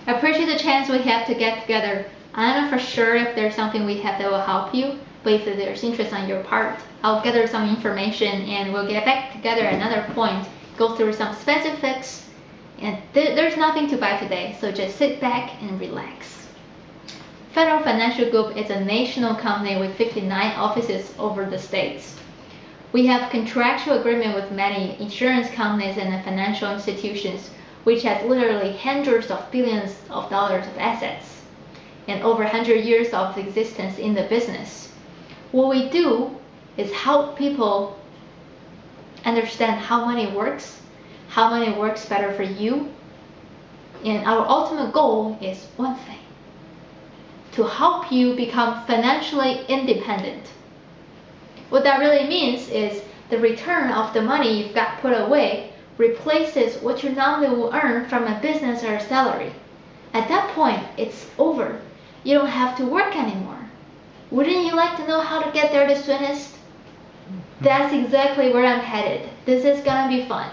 I appreciate the chance we have to get together. I don't know for sure if there's something we have that will help you, but if there's interest on your part, I'll gather some information and we'll get back together at another point, go through some specifics, and there's nothing to buy today, so just sit back and relax. Federal Financial Group is a national company with 59 offices over the states. We have contractual agreement with many insurance companies and financial institutions, which has literally hundreds of billions of dollars of assets and over 100 years of existence in the business. What we do is help people understand how money works better for you, and our ultimate goal is one thing: to help you become financially independent. What that really means is the return of the money you've got put away replaces what you normally will earn from a business or a salary. At that point, it's over. You don't have to work anymore. Wouldn't you like to know how to get there the soonest? That's exactly where I'm headed. This is gonna be fun.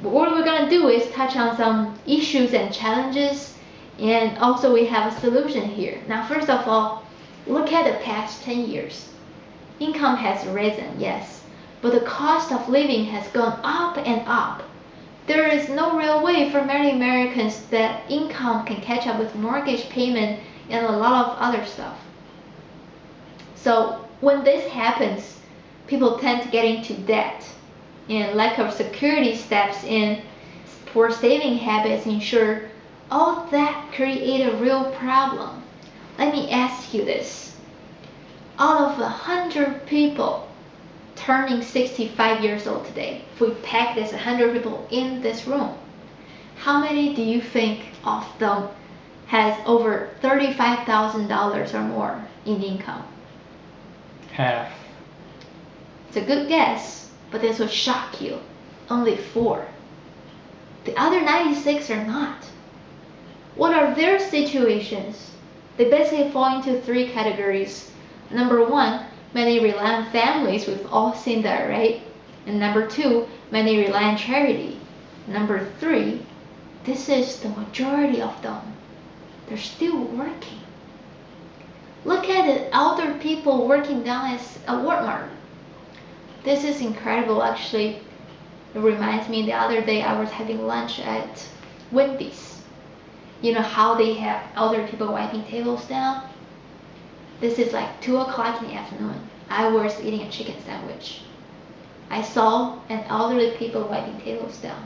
But what we're gonna do is touch on some issues and challenges, and also we have a solution here. Now, first of all, look at the past 10 years. Income has risen, yes, but the cost of living has gone up and up. There is no real way for many Americans that income can catch up with mortgage payment and a lot of other stuff. So when this happens, people tend to get into debt, and lack of security steps in, poor saving habits ensure all that create a real problem. Let me ask you this. Out of 100 people turning 65 years old today, if we pack this 100 people in this room, how many do you think of them has over $35,000 or more in income? Half. It's a good guess, but this will shock you. Only 4. The other 96 are not. What are their situations? They basically fall into 3 categories. Number 1, many rely on families. We've all seen that, right? And number 2, many rely on charity. Number 3, this is the majority of them. They're still working. Look at the elder people working down at Walmart. This is incredible, actually. It reminds me, the other day I was having lunch at Wendy's. You know how they have elder people wiping tables down? This is like 2 o'clock in the afternoon. I was eating a chicken sandwich. I saw an elderly people wiping tables down.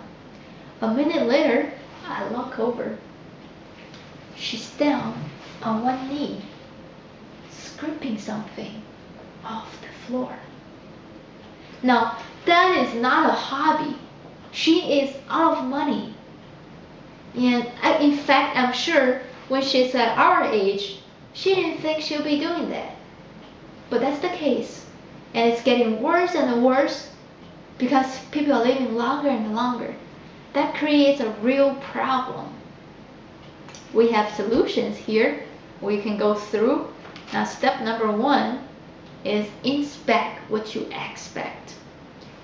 A minute later, I look over. She's down on one knee, scraping something off the floor. Now, that is not a hobby. She is out of money. And in fact, I'm sure when she's at our age, she didn't think she'll be doing that. But that's the case. And it's getting worse and worse because people are living longer and longer. That creates a real problem. We have solutions here we can go through. Now, step number 1 is inspect what you expect.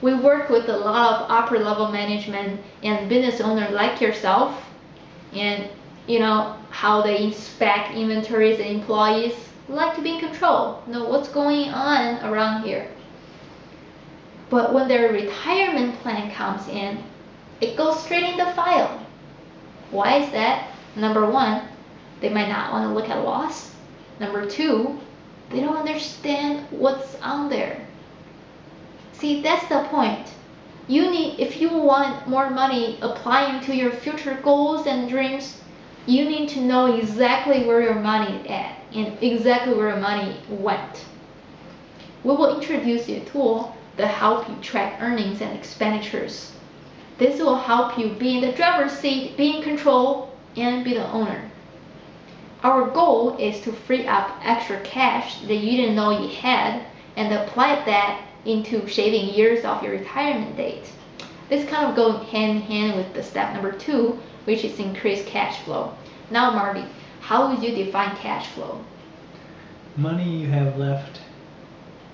We work with a lot of upper level management and business owners like yourself, and you know how they inspect inventories and employees like to be in control, know what's going on around here. But when their retirement plan comes in, it goes straight in the file. Why is that? Number 1, they might not want to look at loss. Number 2, they don't understand what's on there. See, that's the point. If you want more money applying to your future goals and dreams, you need to know exactly where your money is at and exactly where your money went. We will introduce you a tool that helps you track earnings and expenditures. This will help you be in the driver's seat, be in control, and be the owner. Our goal is to free up extra cash that you didn't know you had and apply that into shaving years off your retirement date. This kind of goes hand in hand with the step number 2, which is increased cash flow. Now, Marty, how would you define cash flow? Money you have left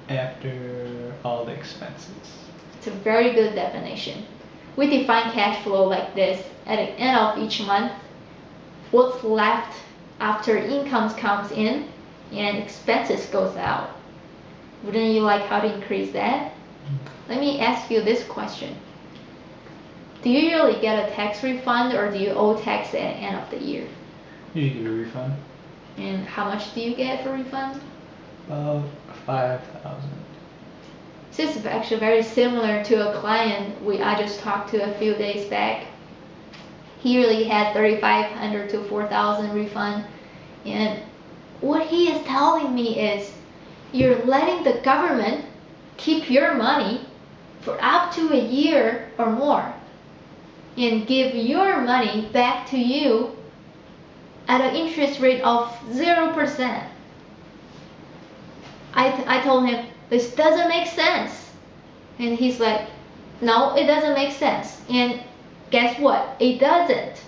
after all the expenses. It's a very good definition. We define cash flow like this. At the end of each month, what's left after income comes in and expenses goes out. Wouldn't you like how to increase that? Let me ask you this question. Do you usually get a tax refund or do you owe tax at the end of the year? You get a refund. And how much do you get for refund? About 5,000. This is actually very similar to a client I just talked to a few days back. He really had 3,500 to 4,000 refund, and what he is telling me is you're letting the government keep your money for up to a year or more and give your money back to you at an interest rate of 0%. I told him, this doesn't make sense. And he's like, no, it doesn't make sense. And guess what? It doesn't.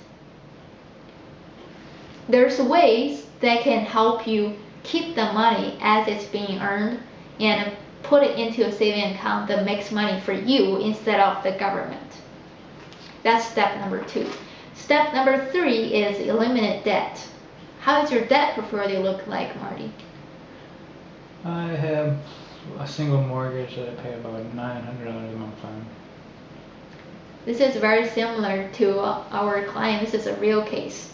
There's ways that can help you keep the money as it's being earned and put it into a saving account that makes money for you instead of the government. That's step number 2. Step number 3 is eliminate debt. How does your debt portfolio look like, Marty? I have a single mortgage that I pay about $900 a month on. This is very similar to our client. This is a real case.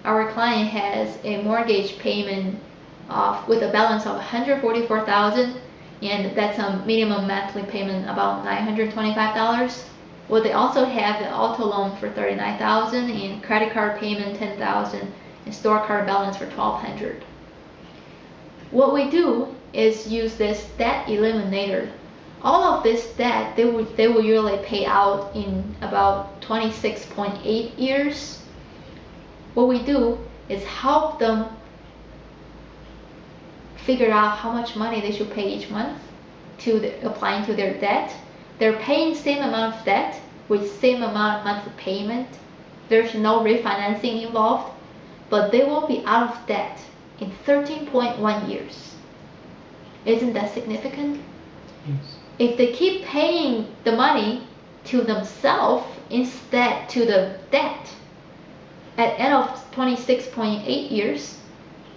Our client has a mortgage payment with a balance of $144,000, and that's a minimum monthly payment about $925. Well, they also have the auto loan for $39,000 and credit card payment $10,000 and store card balance for $1,200. What we do is use this debt eliminator. All of this debt they will usually pay out in about 26.8 years. What we do is help them figure out how much money they should pay each month applying to their debt. They're paying same amount of debt with same amount of monthly payment. There's no refinancing involved, but they will be out of debt in 13.1 years. Isn't that significant? Yes. If they keep paying the money to themselves instead to the debt, at the end of 26.8 years,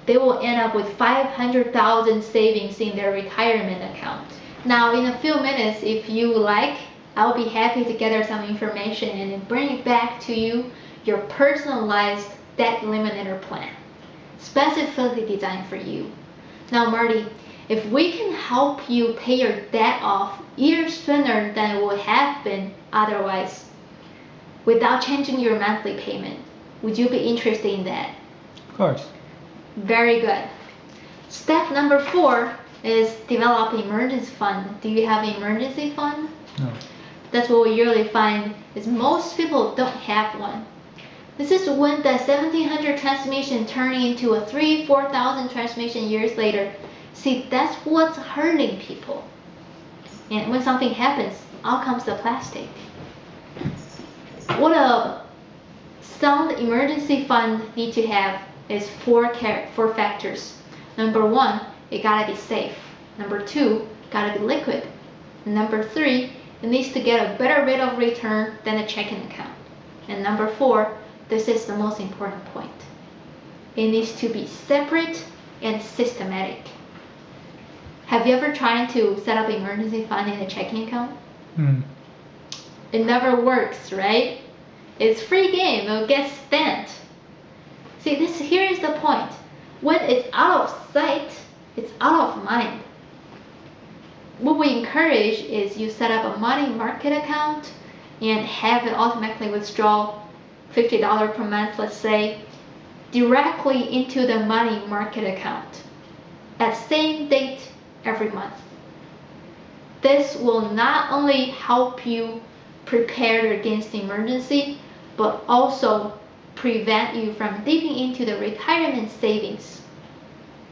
they will end up with $500,000 savings in their retirement account. Now, in a few minutes, if you like, I'll be happy to gather some information and bring it back to you your personalized debt eliminator plan, specifically designed for you. Now, Marty, if we can help you pay your debt off years sooner than it would have been otherwise, without changing your monthly payment, would you be interested in that? Of course. Very good. Step number 4 is develop emergency fund. Do you have an emergency fund? No. That's what we usually find is most people don't have one. This is when the 1700 transmission turning into a 3,000-4,000 transmission years later. See, that's what's hurting people. And when something happens, out comes the plastic. What a sound emergency fund need to have is four factors. Number 1, it gotta be safe. Number 2, gotta be liquid. Number 3, it needs to get a better rate of return than a checking account. And number 4, this is the most important point. It needs to be separate and systematic. Have you ever tried to set up an emergency fund in a checking account? It never works, right? It's free game, it'll get spent. See, here is the point. When it's out of sight, it's out of mind. What we encourage is you set up a money market account and have it automatically withdraw $50 per month, let's say, directly into the money market account at same date every month. This will not only help you prepare against the emergency, but also prevent you from dipping into the retirement savings,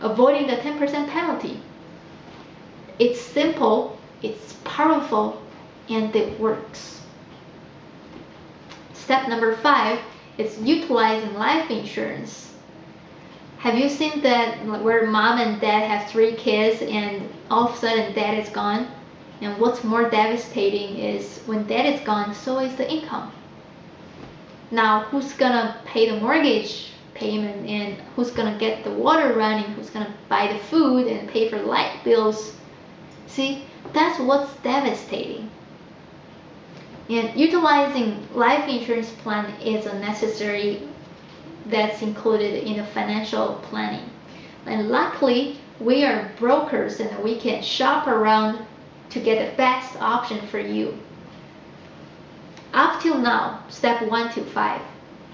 avoiding the 10% penalty. It's simple, it's powerful, and it works. Step number 5 is utilizing life insurance. Have you seen that where mom and dad have 3 kids and all of a sudden dad is gone? And what's more devastating is when dad is gone, so is the income. Now, who's gonna pay the mortgage payment, and who's gonna get the water running, who's gonna buy the food and pay for light bills. See, that's what's devastating. And utilizing life insurance plan is a necessary that's included in the financial planning. And luckily, we are brokers and we can shop around to get the best option for you. Up till now, step 1 to 5,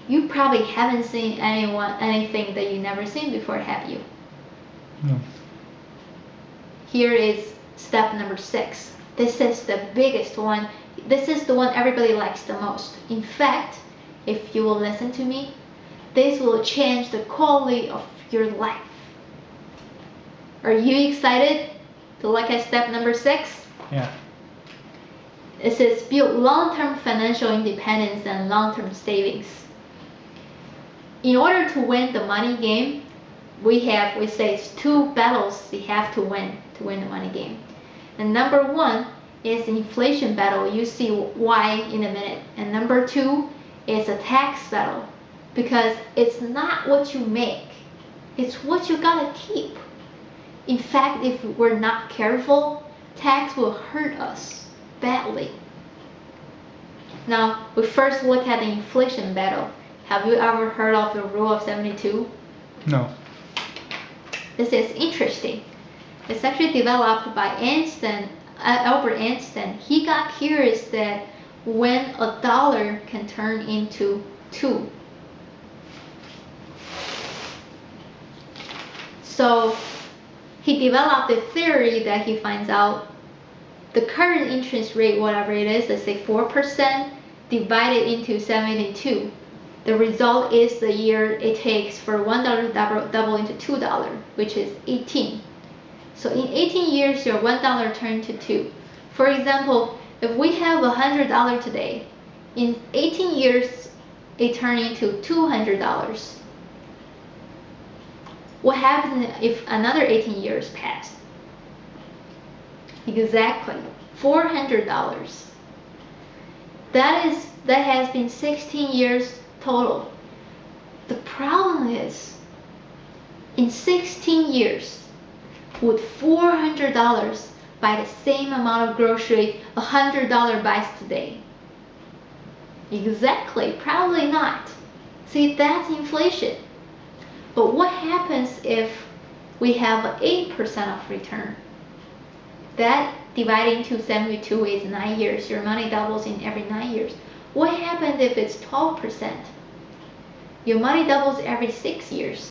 you probably haven't seen anything that you never seen before, have you? No. Here is step number 6. This is the biggest one. This is the one everybody likes the most. In fact, if you will listen to me, this will change the quality of your life. Are you excited to look at step number 6? Yeah. It says build long-term financial independence and long-term savings. In order to win the money game, we say it's 2 battles you have to win the money game. And number 1 is the inflation battle. You see why in a minute. And number 2 is a tax battle, because it's not what you make, it's what you gotta keep. In fact, if we're not careful, tax will hurt us badly. Now, we first look at the inflation battle. Have you ever heard of the rule of 72? No. This is interesting. It's actually developed by Albert Einstein. He got curious that when a dollar can turn into 2. So he developed a theory that he finds out the current interest rate, whatever it is, let's say 4%, divided into 72. The result is the year it takes for $1 to double into $2, which is 18. So in 18 years, your $1 turned to 2. For example, if we have $100 today, in 18 years, it turned into $200. What happens if another 18 years pass? Exactly, $400. That has been 16 years total. The problem is, in 16 years, would $400 buy the same amount of grocery $100 buys today? Exactly, probably not. See, that's inflation. But what happens if we have 8% of return? That divided into 72 is 9 years. Your money doubles in every 9 years. What happens if it's 12%? Your money doubles every 6 years.